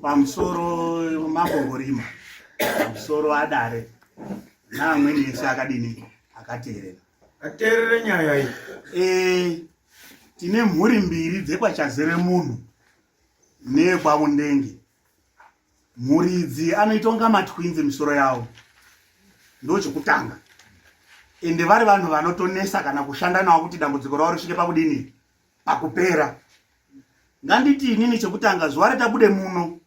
pamusoro mambongorima, pamusoro adare naamweni ese akadini akateerera. Ateerera nyaya iyi. Tine mhuri mbiri dzekwachazere munhu nekwaundenge. Mhuri idzi anoitonga matwinzi misoro yavo, ndo chekutanga. Ende vari vanhu vanotonesa kana kushanda navo kuti dambudziko ravo risvike pakudini, pakupera. Nganditi inini chekutanga, zuva retabude muno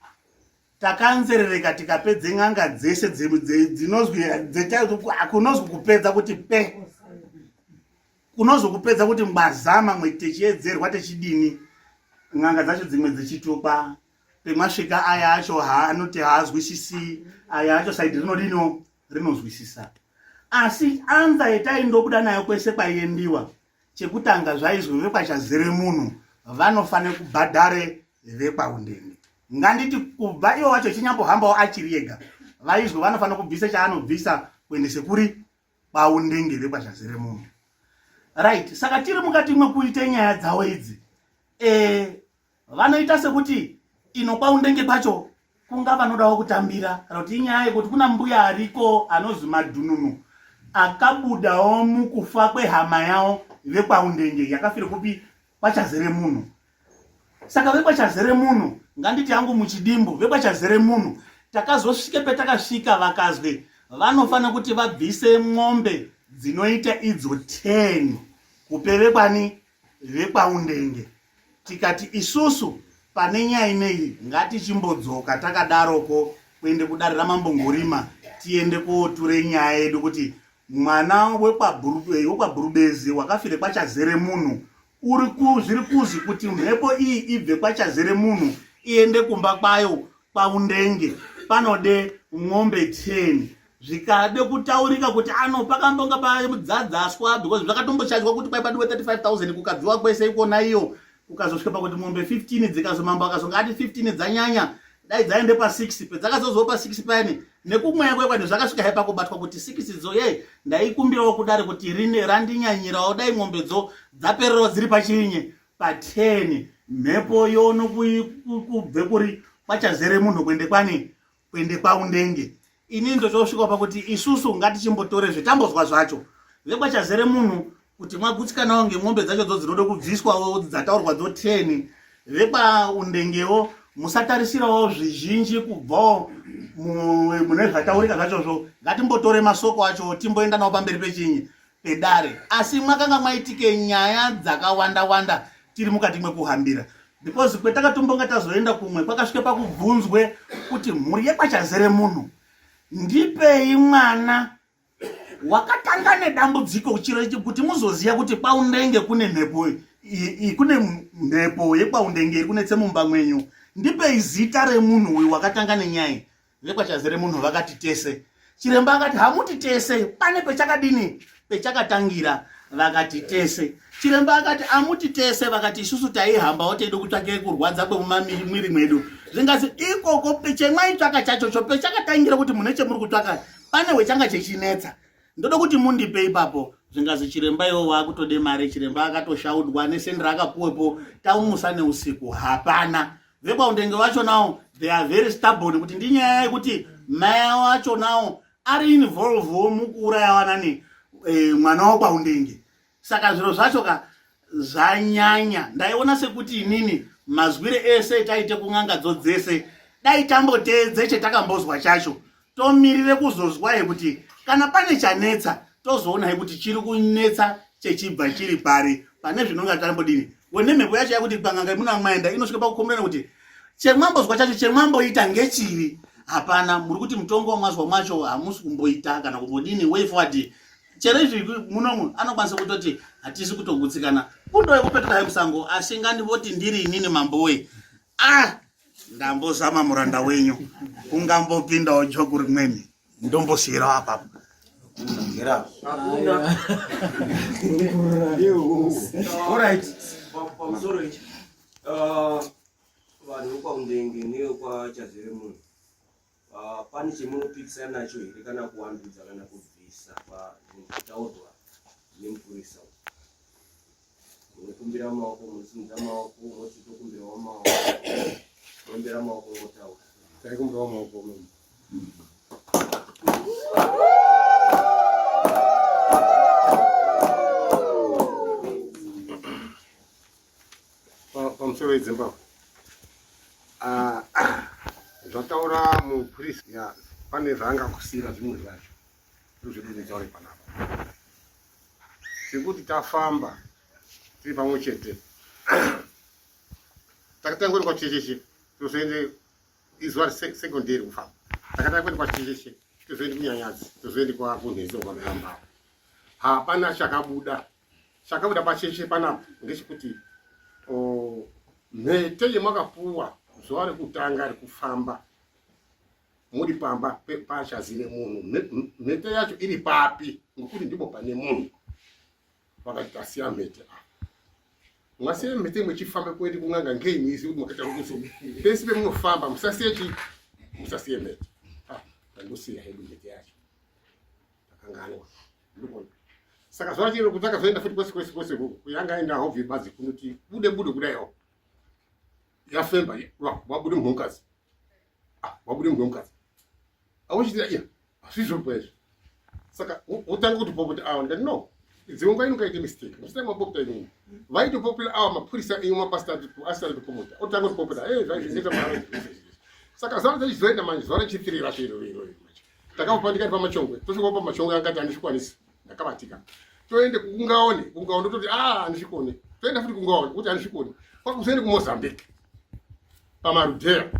takanzerereka tikapedze n'anga dzese kunozwi kupedza kuti pe, kunozwi kupedza kuti mazama mwe techiedzerwa techidini, n'anga dzacho dzimwe dzichitukwa. Pemasvika aya acho anoti haazwisisi, aya acho saidi rinodino rinozwisisa. Asi anza yetaindobuda nayo kwese kwaiendiwa, chekutanga zvaizwi vekwachazere munhu vanofane kubhadhare vekwaundenge. Nganditi kubva iwo wacho chinyambohambawo achiri ega, vaizwi vanofana kubvisa chaanobvisa kuendese kuri kwaundenge vekwachazere munhu. Right, saka tiri mukati mwekuite nyaya dzawo idzi, vanoita sekuti ino kwaundenge kwacho kunga vanodawo kutambira, kana kuti inyaya yekuti kuna mbuya ariko anozwi Madhununu akabudawo mukufa kwehama yawo vekwaundenge yakafire kupi kwachazere munhu. Saka vekwachazere munhu, nganditi yangu muchidimbu, vekwachazere munhu takazosvike petakasvika vakazwe vanofana kuti vabvise ng'ombe dzinoita idzo 10 kupe vekwani vekwaundenge. Tikati isusu pane nyaya ineyi ngatichimbodzoka takadaroko kuende kudarira mambongorima, tiende koture nyaya yedu kuti mwana wekwabhurubezi wakafire kwachazere munhu zviri kuzi kuti mhepo iyi ibve kwachazere munhu iende kumba kwayo kwaundenge panode ng'ombe 10. Zvikade kutaurika kuti pakambonga padzadzaswa because zvakatombochadzwa kuti paipadiwe 35,000 kukadziwa kwese ikona iyo, ukazosvika pakuti ng'ombe 15 dzikazomamba akazonga ati 15 dzanyanya dai dzaende pa6, pedzakazozowo pa6 payani nekumweya kwekwadi zvakasvika hai pakubatwa kuti 6 dzo ndaikumbirawo kudare kuti randinyanyirawo dai ng'ombedzo dzapererawo dziri pachinye pa10. Mhepo yono kubve kuri kwachazere munhu kuende kwaundenge. Ini ndotosvika pakuti isusu ngatichimbotore zvitambozwa zvacho vekwachazere munhu kuti mwagutsikanawo ngeng'ombe dzacho dzo dzinode kubviswawo dzataurwa dzo 10. Vekwaundengewo musatarisirawo zvizhinji kubvawo mune zvataurika zvachozvo, ngatimbotore masoko acho timboenda nawo pamberi pechinyi pedare. Asi mwakanga mwaitike nyaya dzakawanda tiri mukati mwekuhambira, because kwetakatomboga tazoenda kumwe kwakasvike pakubvunzwe kuti mhuri yekwachazere munhu ndipei mwana wakatanga nedambudziko kuti muzoziya kuti kwaundenge kune mhepo yekwaundenge iri kunetse mumba mwenyu. Ndipei zita remunhu uyu wakatanga nenyaya. Vekwachazere munhu vakati tese. Chiremba akati hamuti tese, pane pechakatangira vakati tese. Chiremba akati amuti tese, vakati isusu taihambawo teide kutsvake kurwadza kwemumwiri mwedu. Zvingazi ikoko pechemwaitsvaka chachocho pechakatangira kuti munhu chemuri kutsvaka pane wechanga chechinetsa. Ndoda kuti mundipe ipapo. Zvingazi chiremba iwo wakutode mari, chiremba akatoshaudwa nesendi rakapuwepo taumusa neusiku. Hapana. Vekwaundenge vacho nawo they are very stubborn kuti ndinyaya yekuti mai wacho nawo ari involve mukuuraya wanani mwana wakwaundenge. Saka zviro zvacho zvanyanya. Ndaiona sekuti inini mazwire ese taite kun'anga dzese dai tamboteedze chetakambozwa chacho tomirire kuzozwa kuti kana pane chanetsa tozoona kuti chiri kunetsa chechibva chiri pari pane zvinonga tambodini. Wene mhepo yacho yakuti panganga muna mwaenda inosvika pakukomberana kuti chemwambozwa chacho chemwamboita ngechiri. Hapana, muri kuti mutongo wamazwa macho hamusi kumboita kana kumbodini way forward. Chero izvi munomu anokwanisa kutoti hatisi kutogutsikana kundo yekupetuka hemusango, asi ngandivoti ndiri inini mambowe ndambozama muranda wenyu ungambopindawo joku rimweni ndombosiyirawo apapo. Alright. Vanhu vekwaundenge nevekwachazere munhu pane chemunopikisana nacho here kana kuwandudza kana kubvisa pazvinhu nemupurisa? Munokumbira maoko, munosimudza maoko, moti tokumbirawo maoko. ombera maoko ngotaura taikumbawo maoko muno pamusoro wezimbabwe zvataura mupurisi ya pane zvaangakusiyira zvimwe zvacho ndozvedinitaure panapa sekuti tafamba tiri pamwe chete takatanga kuenda kwachecheshe tozoende izuva resekondari kufamba takatanga kuenda kwachecheshe tozoende kunyanyadzi tozoende kwakunhezi kwakambao hapana chakabuda pacheshe panapa ngechekuti mhete yemakapuwa zuva rekutanga rekufamba muri pamba pachazire munhu mhete yacho iri papi ngekuti ndipo pane munhu vakati tasiya mhete mwasiye mhete mwechifamba kuende kun'anga ngeimizi kuti mwakaita kuso pesi pemunofamba musasiye mhete tandosiya hedu mhete yacho takanganwa ndiko saka zuva chiro kuti takazoenda futi kwese kuyanga aenda hobvi bazi kunoti bude kudaiwo yafemba wabude mhonkazi auchitira iya hazvizvopa izvo saka utanga kuti popota awa ndikati no dzimwe ino kaite mistake musitanga mapopota ino vaitopopera awa mapurisa imwe mapasitari popota otanga kuti popota zvaizvinoita mara saka zuva tachizoenda manje zuva rechithiri racho iro takapa ndikati pamachongwe tosvika pamachongwe angati handizvikwanisi ndakavatika toende kungaone ndototi handizvikone toenda futi kungaone kuti handizvikone kwakuzoende kumozambique pamarudhera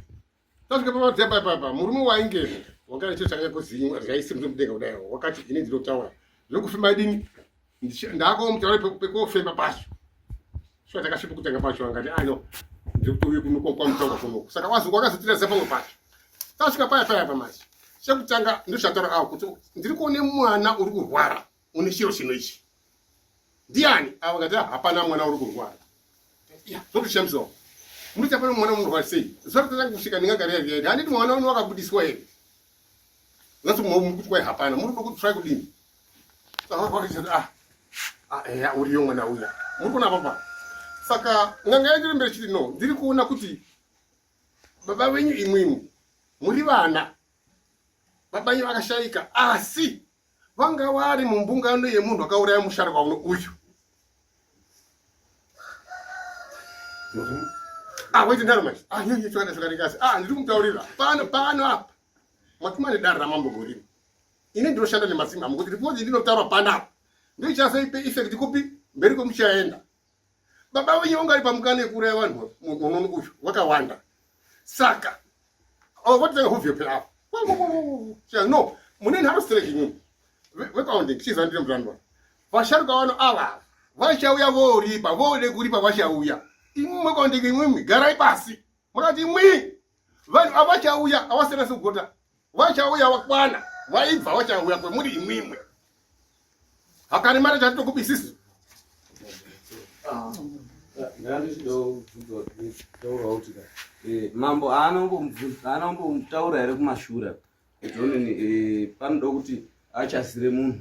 tasvika pamarudhera paipa murume waingezvo wanga necho chakanga kuzinywa zvaisi mudenga kudaiwo wakati ini ndinotaura zvokufema dini ndakomutaura pekofema pacho shuwa takasvipa kutanga pacho angati no ndikuuye kwamutaura kuno saka wakazotiraza pamwe pacho tasvika paipa manje chekutanga ndozvataura awo kuti ndiri kuone mwana uri kurwara une chiro chino ichi ndiani avakati hapana mwana uri kurwara zvokushamisawo muti apana mwana unorwara sei zuva tatanga kusvika ndingagarira handiti mwana uno wakabudiswa here zati kuti kwai hapana muri kuda kutry kudini saka eya uriyo mwana uya muri kuona papa saka n'anga yacho mberi chiti no ndiri kuona kuti baba venyu imwimwi muri vana baba venyu vakashayika asi vanga vari mumbungano yemunhu akauraya musharukwa uno uyu wait ndaro manje yeye tsvana zvakanekasi ndiri kumutaurira pano apa matumane dare ramambogoriro ini ndinoshanda nemasimba kuti ripoti ndinotaura panapa ndoichasaipe effect kupi mberi kwemuchaenda baba venyu vanga vari pamukana yekuraya vanhu munono uyu wakawanda saka vatitanga huvyo pelapo no mune nharo streking vekaunde chiza ndiro mutandwa vasharuka vano ava vachauya voripa vode kuripa vachauya imwe makaundenge imwimwi garai pasi makati imwi vanhu avachauya avasena sekugota vachauya vakwana vaibva vachauya kwemuri imwimwe hakani mara chatitokupi isisu mambo anombomutaura here kumashure kuti panoda kuti achazire munhu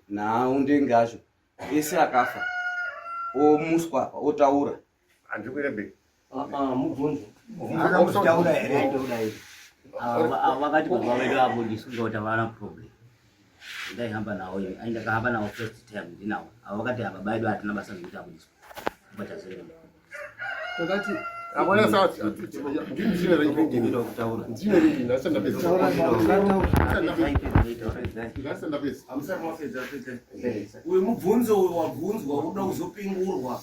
naundenge acho ese akafa omuswa otaura handikwirebe mubvunzo taura here ndodai vakati baba vedu abudiswa ngekuti havana problem ndaihamba nawo ndakahamba nawo first time ndinawo avo vakati baba vedu hatina basa nekuti abudiswa kubatazere tokati abona sawa ndine ringindiro kutaura nasenda pesa uyu mubvunzo uyu wabvunzwa uda kuzopingurwa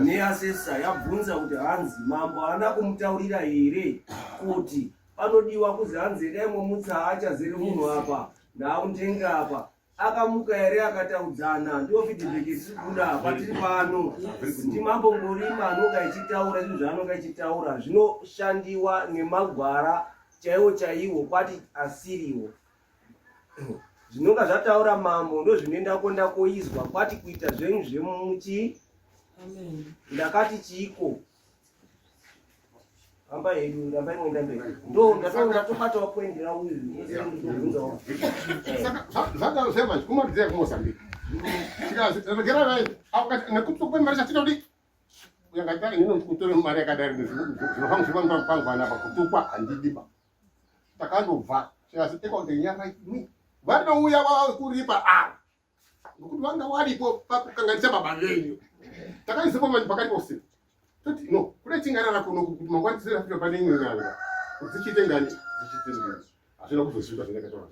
neasesa yabvunza kuti hanzi mambo haana kumutaurira here kuti panodiwa kuzi hanzi daimwe mutsa achazere munhu apa ndaundenga apa akamuka here akataudzana ndiwo feedback tiri kuda patiri pano ndimambo ngorima anonga ichitaura zvinhu zvaanonga ichitaura zvinoshandiwa nemagwara chaiwo kwati asiriwo zvinonga zvataura mambo ndo zvinoenda konda koizwa kwati kuita zvenyu zvemuchi ndakati chiko hamba hedu rambai mwenda mberi ndo ndatobatawo point rauyu ndobvunzawo zvadaro semanje kumatidzai kumozambique tikazogera vai nekuti kwemari chatinoda uyangata ino kutore mari yakadari zvinofamba zvivanhu pangwana pakutukwa handidiba takandobva chasi ekwa ngenyara imwe vanouya kuripa ngokuti vanga varipo pakukanganisa baba venyu takaisepo vanhu pakati pose toti no kune chingarara kuno kuti mangwanisira fika pane imwe nyanga dzichite ngani dzichite ngani hazvina kuzosvika zvinakatora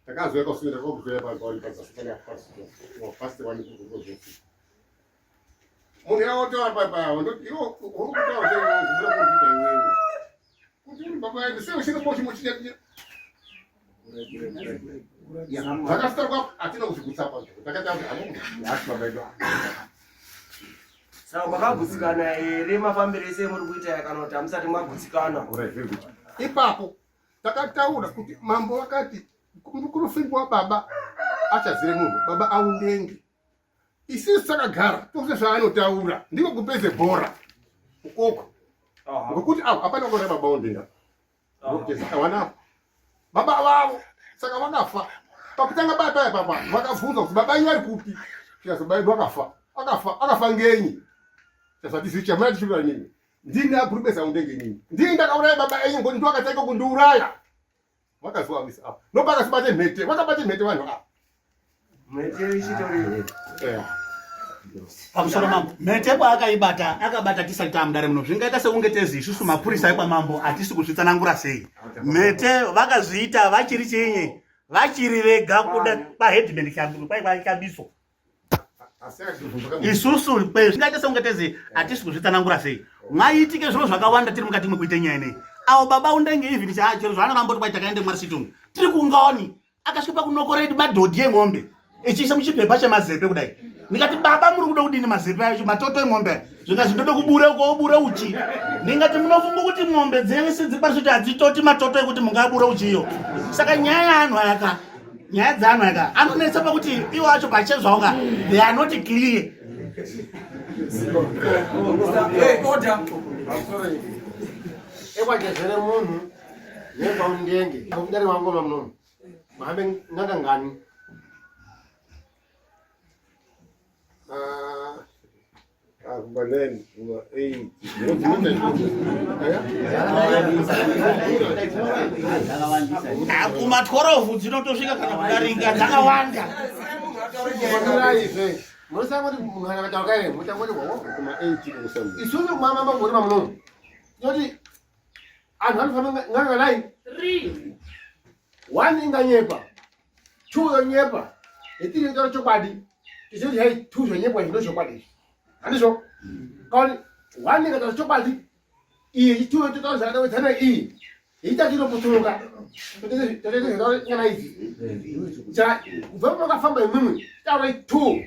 takazoya kausina kwakuzoya pauri pazasitana pasi wani kuzozofi munhu yaotaura papawo ndoti iwo urikutaura zvibura kuita iwewe kuti uri baba ende sei uchine moshi muchinya zvakasitarwa hatina kuzvikutsapa takati hasi baba edu saka makagutsikana here mafambiro ese muri kuita kana kuti hamusati mwagutsikana ipapo takataura kuti mambo vakati kunofingwa baba achazire munhu baba aundenge isisi takagara tose zvaanotaura ndiko kupedze bhora ukoko ngokuti hapana kuona baba aundenga wanapo baba vavo saka vakafa pakutanga paya papa vakabvunza kuti baba inyu ari kupi chikazi baba edu akafa ngenyi chazvatizicha muna tichivira nini ndini akurubesa undenge nini ndini ndakauraya baba enyu ngoti ndiwakataika kundiuraya vakazwavisa apa nopakasibate mhete vakabate mhete vanhu apa mhete ichitori pamusoro mambo mhete kwaakaibata akabata tisati tamudare muno zvingaita sekunge tezi isusu mapurisa ekwamambo hatisi kuzvitsanangura sei mhete vakazviita vachiri chinyi vachiri vega kuda pahedhibend kwaikabiso isusu zvingaita sekunge tezi hatisi kuzvitsanangura sei mwaitike zviro zvakawanda tiri mukati mwekuite nyaya nei avo baba undenge ivhini chachero zvaanokamboti kwai takaende mwarisitungu tiri kungaoni akasvika kunokoredi madhodhi emwombe echiisa muchipepa chemazepe kudai ndikati baba muri kuda kudini mazepe acho matoto emwombe zvinga zvindode kubure uko ubure uchi ndingati munofunga kuti mwombe dzese dzipari kuti hadzitoti matoto ekuti mungabure uchiyo saka nyaya yeanhu aka nyaya dzeanhu aka anonetsa pakuti iwo acho pachezvaunga they are not clear ekwajezere munhu nepaundenge nokudari wangoma munomu mahambe nganga ngani akubaneni uma 8 akuma 12 dzinotosvika kana kudarika dzakawanda munosanga kuti munhu akataura ere mutangoti kuma 8 kusambu isusu mama mangori mamunomu noti anhu anofamba nganga nai 1 inganyepa 2 yonyepa etiri itaura chokwadi tichiti hai 2 zvonyepa zvino chokwadi handizvo kaoni 1 ikataura chokwadi iyi 2 totaura zvakadawedzana iyi itatinoputuruka toteezvitaura idzi kubva pakafamba imwimwe taura 2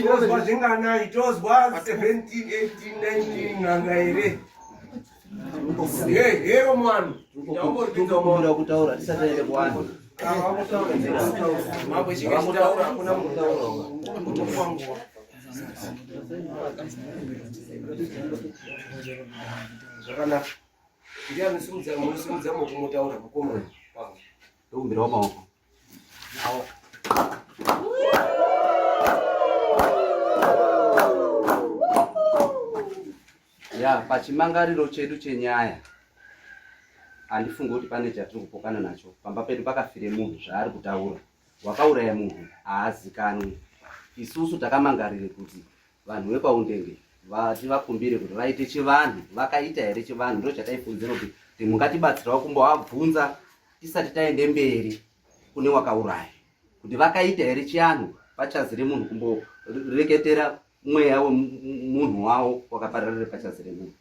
tozwa zvinganai tozwa 17 18 19 nganga here hero mwana ndakubvira kutaura tisati aende kuvanhu mambo chikachitaura hakuna mutaura zvakanaka ndianosimudza mukumutaura kukomana ndokumbirawo maoko ya pachimangariro chedu chenyaya handifungi kuti pane chatiri kupokana nacho pamba pedu pakafire munhu zvaari kutaura wakauraya munhu haazikanwi isusu takamangarire kuti vanhu vepaundenge tivakumbire kuti vaite chivanhu vakaita here chivanhu ndo chataifunzira kuti mungatibatsirawo kumbovabvunza tisati taende mberi kune wakauraya kuti vakaita here chianhu pachazire munhu kumboreketera mweya wemunhu wavo wakapararire pachazire munhu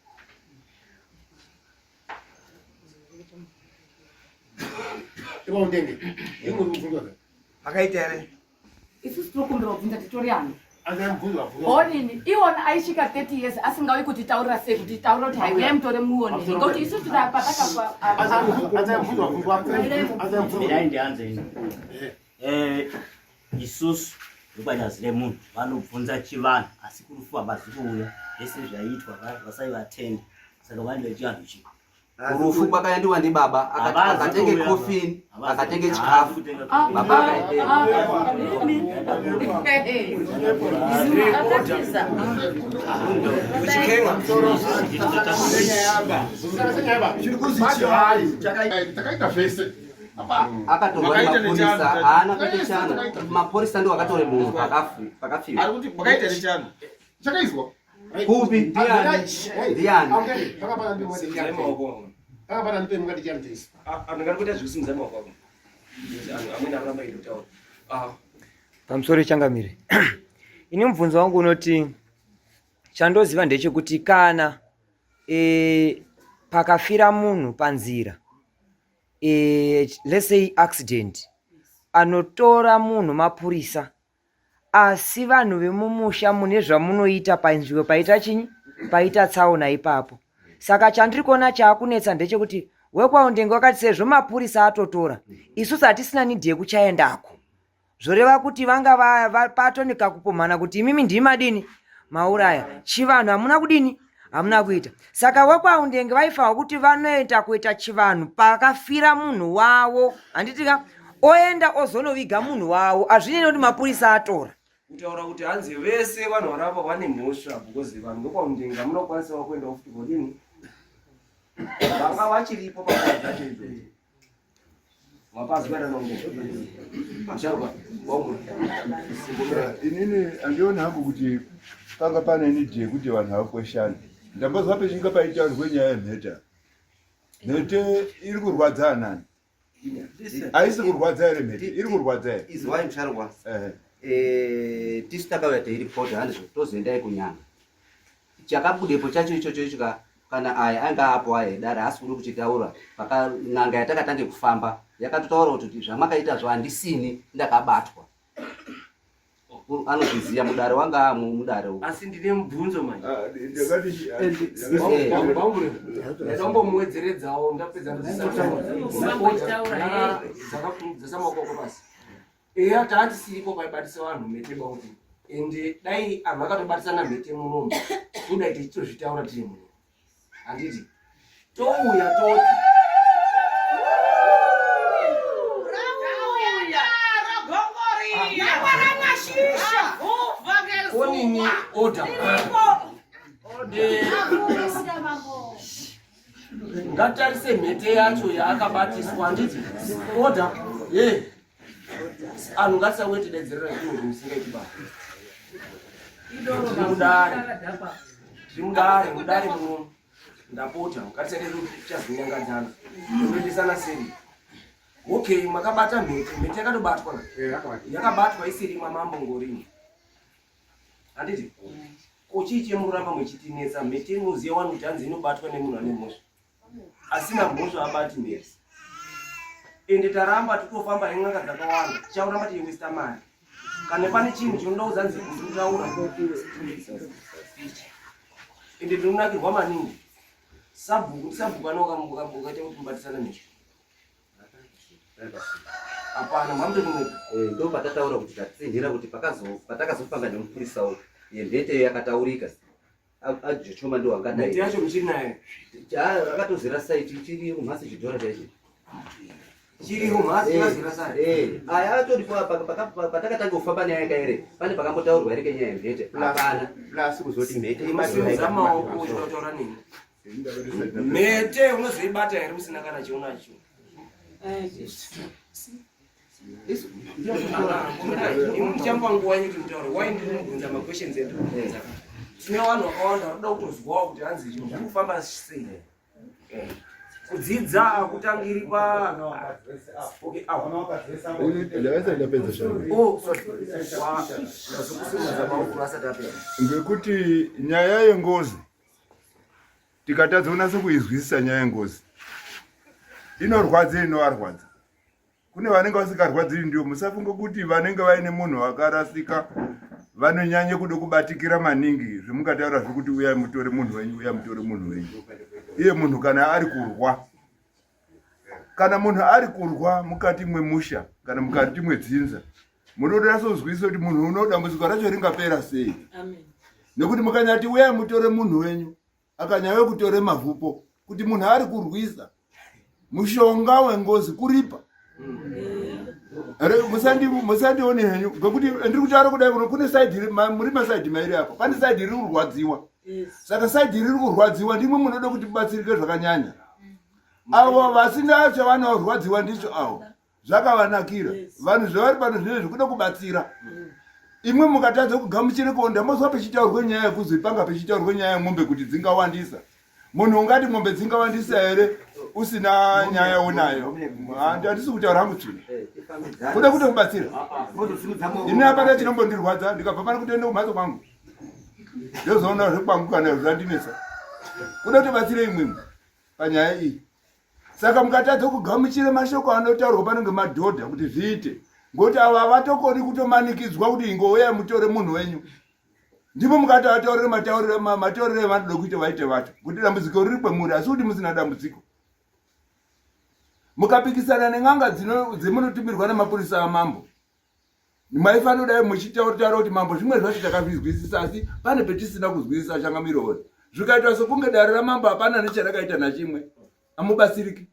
ipaundenge imuri kubvunza akaita here isusu tinokumbira kubvunza titoriano azamubvunza onini iwona aisvika 30 years asingauyi kutitaurira sei kuti taura kuti haiyai mutore muone ngekuti isusu mirai ndianze ini isusu vepachazire munhu vanobvunza chivanhu asi kurufu havazi kuuya vese zvaitwa vasai vatende saka vanenge chivanhu chii Urufu kwakaendiwa ndi baba akatenge coffin akatenge chikafu baba akaenda takaita vese akatorwa mapurisa ana kuita chana mapurisa ndio akatore munhu pakafika ari kuti mwakaita nechano chakaizwa kupi ndiani akapana ndipe mungati chani chese anongari kuita zvikusimudza maoko ako amweni akuramba idotaura pamusoro changamire ini mubvunzo wangu unoti chandoziva ndechekuti kana pakafira munhu panzira let's say accident anotora munhu mapurisa asi vanhu vemumusha mune zvamunoita panzvimbo paita chinyi paita tsaona ipapo saka chandiri kuona chaakunetsa ndechekuti wekwaundenga wakati sezvo mapurisa atotora isusu hatisina nidhi yekuchaendako zvoreva kuti vanga patonika kupomhana kuti imimi ndimi madini mauraya chivanhu hamuna kudini hamuna kuita saka wekwaundenge vaifanwa kuti vanoenda kuita chivanhu pakafira munhu wavo handitika oenda ozonoviga munhu wavo hazvinei kuti mapurisa atora kutaura kuti hanzi vese vanhu varapa vane mhosva because vanhu vekwaundenga munokwanisawo kuendawo futi kodini vanga vachiripo pakazi zacho izvozvo mapazi inini andioni hangu kuti panga pane nidhi yekuti vanhu vakweshane ndambozwa pechinga paitaurwe nyaya yemheta mhete iri kurwadza anani haisi kurwadza here mhete iri kurwadza here izwai musharukwa tisu takauya teiripota handizvo tozoendai kunyanga chakabudepo chacho ichocho ichoka kana aya anga apo aedara asi kuri kuchitaura n'anga yatakatange kufamba yakatotaura kuti zvamakaita zvandisini ndakabatwa anozviziva mudare wanga amo mudare asi ndine mubvunzo manje ndakati ndakambomuwedzeredzawo ndapedza dzasamaokoko pasi eya taandisiripo paibatisa vanhu mhete bauti ende dai anhu akatobatisana mhete munomu kudai tichitozvitaura tiri muno handiti touya toti konini oda ngatarise mhete yacho yaakabatiswa handiti oda anhu ngatisawetidedzerera zvinhu zvimusingaitibaa mudare muno ndapota ngatisaide tichazinyangadzana toendesana seri okay makabata mhete yakatobatwa yakabatwa isiri mamambongorini handiti kochii chemuramba mwechitinetsa mhete inoziva wanu kuti hanzi inobatwa nemunhu ane mhosva asina mhosva abati mhete ende taramba totofamba nen'anga dzakawanda tichauramba teiwesta mari kana pane chinhu chinoda kuzanzi kutaura ende ndinonakirwa maningi sabhuku anaukaita kuti mubatisana nezvo hapana mamtonomweka ndo patataura kuti tatitsendera kuti patakazopanga nemupurisawo yemhete yakataurika ajechoma ndo angadai yacho muchiri naye akatozera saiti chiri kumhasi chidhora chaicho chiri kumhasi chazera sai aya atoripo patakatanga kufamba nenyaya ere pane pakambotaurwa ere kenyaya yemhete hapana plus kuzoti mhete imaoko unotaura nini mhete unozoibata here usina kana chionacho ndichamba nguva yenyu kuti mutaure wai ndinobvunza maquestions edu tine vanhu vakawanda vanoda kutozwawo kuti hanzi zviri kufamba sei kudzidza akutangiri ngekuti nyaya yengozi tikatadza kunasa kuizwisisa nyaya yengozi inorwadza inovarwadza kune vanenge vasingarwadziri ndio musafunga kuti vanenge vaine munhu wakarasika vanonyanye kuda kubatikira maningi zvimukataura zvekuti uya mutore munhu wenyu uya mutore munhu wenyu iye munhu kana ari kurwa mukati mwemusha kana mukati mwedzinza munoda sozwisisa kuti munhu uno dambudziko racho ringapera sei nekuti mukanyati uya mutore munhu wenyu akanyanya kutore mavhupo kuti munhu ari kurwisa mushonga wengozi kuripa. Musandione henyu ngekuti ndiri kutaura kudai kuno kune side muri masaidi mairi apa. Pane side riri kurwadziwa. Saka side riri kurwadziwa ndimwe munoda kuti batsirike zvakanyanya. Avo vasina chavanorwadziwa ndicho avo zvakavanakira. Vanhu zvavari pano zvine zvikuda kubatsira. Imwe mukatadza kugamuchira kuonda mozwa pechitaurwa nyaya yekuzi panga pechitaurwa nyaya yemombe kuti dzingawandisa. Munhu ungati mombe dzingawandisa here usina nyaya unayo. Handisi kutaura hangu tsvina. Kuda kuti kubatsira. Ini apana chinombondirwadza ndikabva pano kutoenda kumhatso kwangu. Ndozoona zvekwangu kana zvandinesa. Kuda kuti batsira imwe panyaya iyi. Saka mukatadza kugamuchira mashoko anotaurwa pano ngemadhodha kuti zviite. Ngoti ava vatokoni kutomanikidzwa kuti ingouya mutore munhu wenyu. Ndipo mukatataurira mataurire vanoda kuita vaite vacho. Kuti dambudziko riri kwemuri asi kuti musina dambudziko. Mukapikisana neng'anga dzemunotumirwa namapurisa amambo. Maifanira kudai muchitaura kuti mambo zvimwe zvacho takazvizwisisa asi pane petisina kuzwisisa changamiro. Zvikaita sokunge dare ramambo hapana necharakaita nachimwe. Amubatsiriki.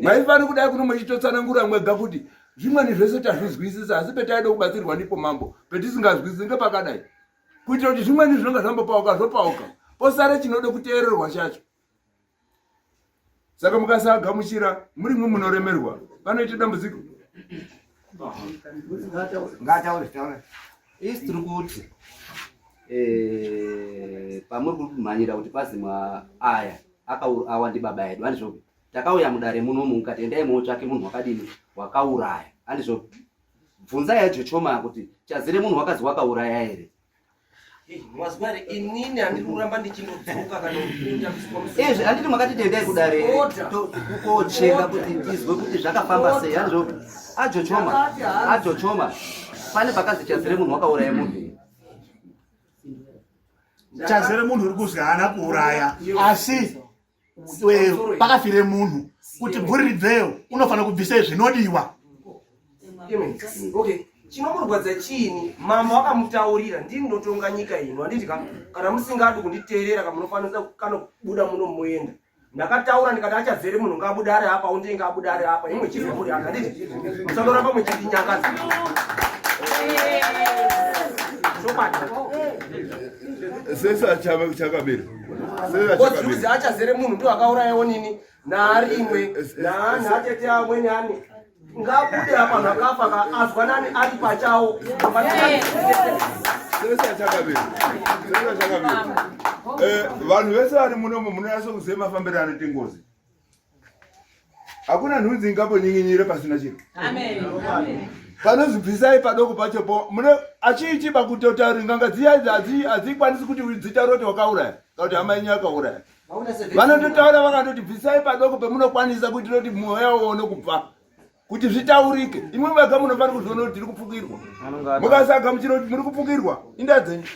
Maifanira kudai kuno muchitotsanangura mwega kuti zvimweni zvese tazvizwisisa asi petaida kubatsirwa ndipo mambo petisingazwisisi ngepakadai. Kuitira kuti zvimweni zvinonga zvambopauka zvopauka. Posare chinoda kuteererwa chacho. Saka mukasagamuchira muri mwe munoremerwa panoita dambudziko. Ngataura. Isi tiri kuti pamwe kumhanyira kuti pazimwa aya akaurawa ndi baba edu andizvo. Takauya mudare muno mukati endai mutsvake munhu wakadini wakauraya. Andizvo. Bvunza yacho choma kuti chazire munhu wakazi wakauraya here. Mwazwari inini andiruramba ndichindodzoka kana kupinda kusiko. Anditi mwakati tendai kudare kukocheka kuti ndizwe kuti zvakafamba sei. Andizvo. Ajo choma. Pane pakazi chazire munhu wakauraya munhu. Chazire munhu uri kuzwi haana kuuraya asi pakafire munhu kuti bhuri ribveyo unofanira kubvisa zvinodiwa. Okay. Chinomurwadza chiini? Mama wakamutaurira ndini ndotonga nyika ino. Anditi kana musingadi kunditeerera kana munofanira kana kubuda muno moenda. Ndakataura ndikati achazere munhu ngabuda ari apa undenga abuda ari apa imwe chizwe muri aka nditi musandoramba muchidinyakaza. Sesa chakabira. Kozi achazere munhu ndo akaurayawo nini narimwe na atete amweni ani ngabude apa nakafa azwa nani ari pachawo. Sesa chakabira. Vanhu vese vari munomo munonasa kuziva mafambiro anoita ngozi. Hakuna nhunzi ingambonyenyenyere pasina chiro. Amen. Panozibvisai padoko pachopo achichiba kutotaura nganga dziya adzikwanisi kuti dzitaure kuti wakauraya kana kuti hama yenyu yakauraya. Vanototaura vakandoti bvisai padoko pemunokwanisa kuitira kuti mwoyo uone kubva kuti zvitaurike. Imwe mega munofanira kuzviona kuti tiri kupfukirwa. Mukasagamuchira kuti muri kupfukirwa inda dzenyu.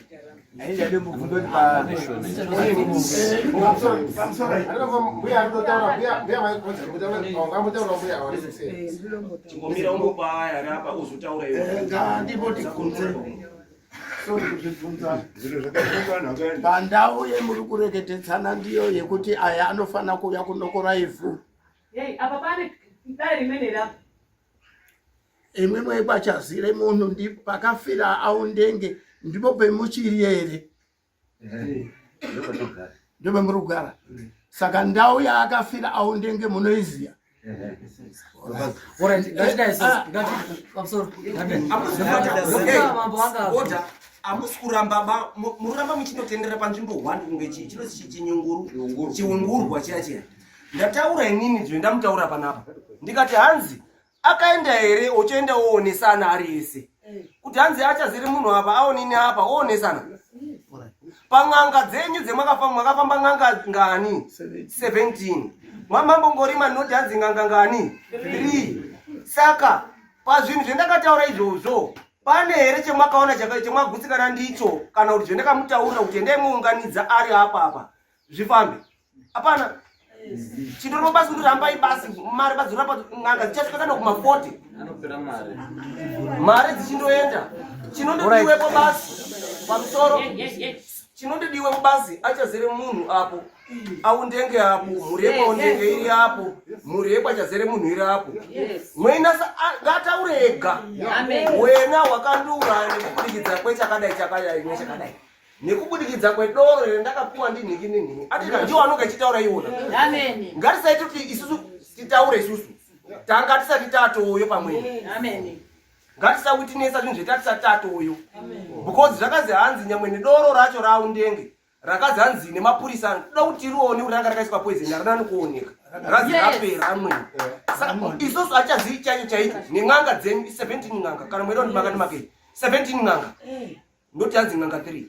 Pandau yemuri kureketetsana ndiyo yekuti aya anofana kuuya kundokora ivhu. Apa pane dare rimweni rapo. Imwe pachazire munhu ndi pakafira aundenge ndipo pemuchiri here. Ndipo muri kugara. Saka ndau yaakafira aundenge munoiziya. Amusi kuramba muramba muchinotenderera panzvimbo 1 kunge chinozi chiungurwa chiya. Ndataura inini zve ndamutaura panapa. Ndikati hanzi akaenda here ochoenda oonesana ari ese. Kuti hanzi achazire munhu apa aonini apa oonesana. Pang'anga dzenyu dzemwakafamba ng'anga ngani 17. Mwambongorima noti hanzi ng'anga ngani 3. Saka pazvinhu zvendakataura izvozvo pane here chemwakaona chemwagutsikana ndicho kana kuti zvendakamutaura kuti endai muunganidza ari apa zvifambe. Hapana. Chindoro basi kundorambai basi mari badzura pa ng'anga dzichasvika kana kuma 40. Mari dzichindoenda. Chinondodiwepo basi pamusoro. Chinondodiwepo basi achazere munhu apo aundenge apo murekwa undenge iri apo murekwa chazere munhu iri apo mweinasa ngataure ega wena wakandura nekubudikidza kwechakadai nechakadai nekubudikidza kwedoro rendakapiwa ndinhingi atika ndiwo anonga achitaura iwona ngatisaiti kuti isusu titaure isusu tanga tisati tatoyo pamweni ngatisawitinesa zvinhu zvetatisati tatoyo because zvakazi hanzi nyamwe nedoro racho raundenge rakazi hanzi nemapurisa toda kuti tirione kuti ranga rakaiswa poison harina nikuoneka razi rapera amweni saka isusu achazii chacho chaito nen'anga dzenu 17 n'anga kana mweda kuti makani makei 17 n'anga ndoti hanzi n'anga 3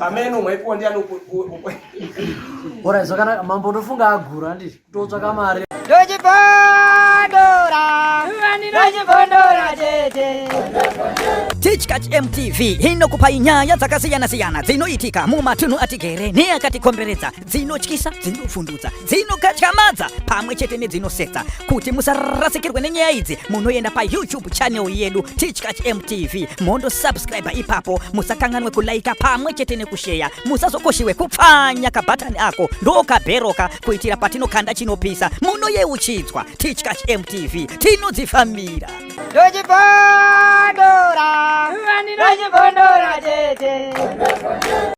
ameno mwaipiwa ndiani ora zvakanaka mambo ndofunga agura handiti kutotsvaka mari Teachcatch MTV inokupa nyaya dzakasiyana-siyana dzinoitika mumatunhu atigere neakatikomberedza, dzinotyisa, dzinofundutsa, dzinokatyamadza pamwe chete nedzinosetsa. Kuti musarasikirwe nenyaya idzi, munoenda paYouTube channel yedu Teachcatch MTV, mondo subscribe ipapo, musakanganwe kulaika pamwe chete nekushare, musazokoshiwe kupfanya kabhatani ako ndokabheroka kuitira patinokanda chinopisa munoyeuchidzwa. Teachcatch MTV tinodzifambira. Dojibondora, dojibondora,